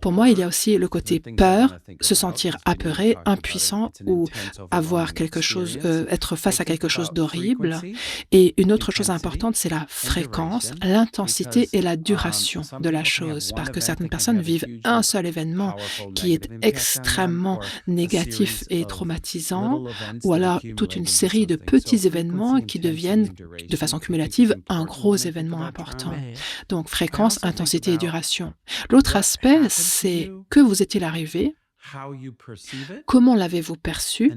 Pour moi, il y a aussi le côté peur, se sentir apeuré, impuissant ou avoir quelque chose, être face à quelque chose d'horrible. Et une autre chose importante, c'est la fréquence, l'intensité et la duration de la chose. Parce que certaines personnes vivent un seul événement qui est extrêmement négatif et traumatisant, ou alors toute une série de petits événements qui deviennent, de façon cumulative, un gros événement important. Donc fréquence, intensité et duration. L'autre aspect, c'est que vous est-il arrivé? Comment l'avez-vous perçu?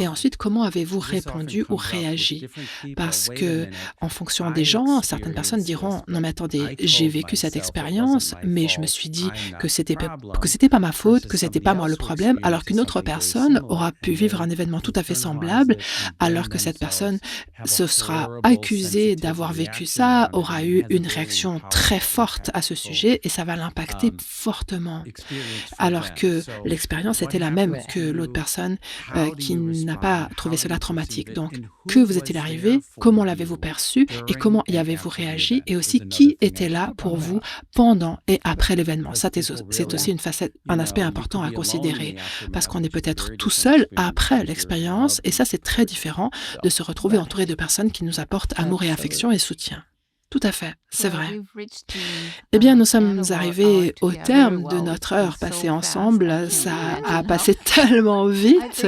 Et ensuite, comment avez-vous répondu ou réagi? Parce que, en fonction des gens, certaines personnes diront: «Non mais attendez, j'ai vécu cette expérience, mais je me suis dit que c'était pas ma faute, que c'était pas moi le problème», alors qu'une autre personne aura pu vivre un événement tout à fait semblable, alors que cette personne se sera accusée d'avoir vécu ça, aura eu une réaction très forte à ce sujet et ça va l'impacter fortement. Alors que l'expérience était la même que l'autre personne, qui n'a pas trouvé cela traumatique. Donc, que vous est-il arrivé? Comment l'avez-vous perçu? Et comment y avez-vous réagi? Et aussi, qui était là pour vous pendant et après l'événement? Ça, c'est aussi un aspect important à considérer, parce qu'on est peut-être tout seul après l'expérience, et ça, c'est très différent de se retrouver entouré de personnes qui nous apportent amour et affection et soutien. Tout à fait, c'est vrai. Eh bien, nous sommes arrivés au terme de notre heure passée ensemble. Ça a passé tellement vite.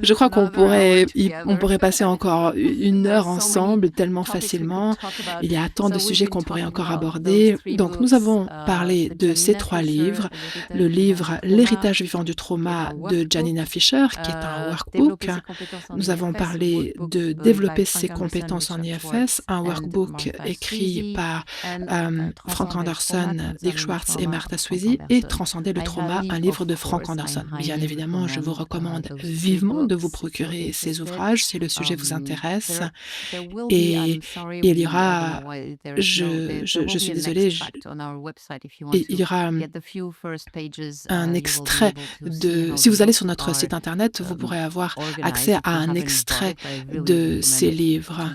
Je crois qu'on pourrait passer encore une heure ensemble tellement facilement. Il y a tant de sujets qu'on pourrait encore aborder. Donc, nous avons parlé de ces 3 livres. Le livre «L'héritage vivant du trauma» de Janina Fisher, qui est un workbook. Nous avons parlé de «Développer ses compétences en IFS», un workbook écrit par Frank Anderson, Dick Schwartz et Martha Sweezy, et «Transcender le trauma», un livre de Frank Anderson. Bien évidemment, je vous recommande vivement de vous procurer ces ouvrages si le sujet vous intéresse. Et il y aura, je suis désolée, il y aura un extrait de... Si vous allez sur notre site internet, vous pourrez avoir accès à un extrait de ces livres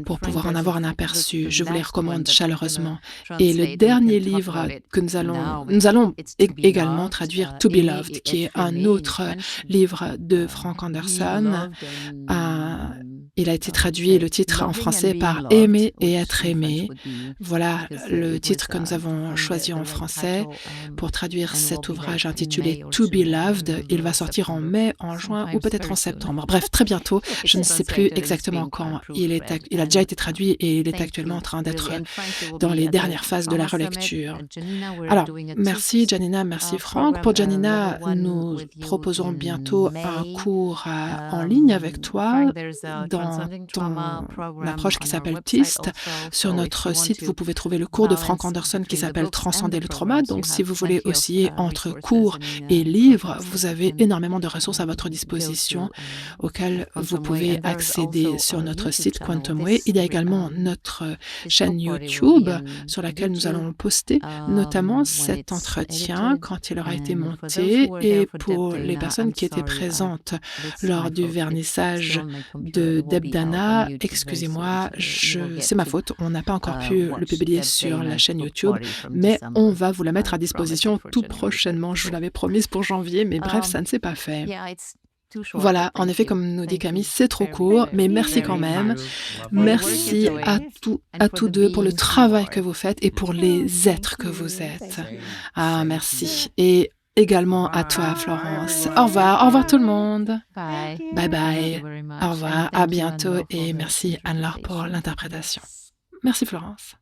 pour pouvoir en avoir un aperçu. Je vous les recommande chaleureusement. Et le dernier livre que nous allons également traduire, «To Be Loved», qui est un autre livre de Frank Anderson. Il a été traduit, le titre en français, par «Aimer et être aimé». Voilà le titre que nous avons choisi en français pour traduire cet ouvrage intitulé «To Be Loved». Il va sortir en mai, en juin ou peut-être en septembre. Bref, très bientôt. Je ne sais plus exactement quand. Il a déjà été traduit et il est actuellement en train d'être d'être dans les dernières phases de la relecture. Alors, merci Janina, merci Franck. Pour Janina, nous proposerons bientôt un cours en ligne avec toi dans ton approche qui s'appelle TIST. Sur notre site, vous pouvez trouver le cours de Frank Anderson qui s'appelle Transcender le trauma. Donc, si vous voulez osciller entre cours et livres, vous avez énormément de ressources à votre disposition auxquelles vous pouvez accéder sur notre site Quantum Way. Il y a également notre chaîne YouTube sur laquelle nous allons poster notamment cet entretien quand il aura été monté, et pour les personnes qui étaient présentes lors du vernissage de Debdana, excusez-moi, c'est ma faute, on n'a pas encore pu le publier sur la chaîne YouTube, mais on va vous la mettre à disposition tout prochainement. Je vous l'avais promise pour janvier, mais bref, ça ne s'est pas fait. Voilà, en effet, comme nous dit Camille, c'est trop court, mais merci quand même. Merci à tous deux pour le travail que vous faites et pour les êtres que vous êtes. Ah, merci. Et également à toi, Florence. Au revoir tout le monde. Bye bye. Au revoir, à bientôt et merci Anne-Laure pour l'interprétation. Merci Florence.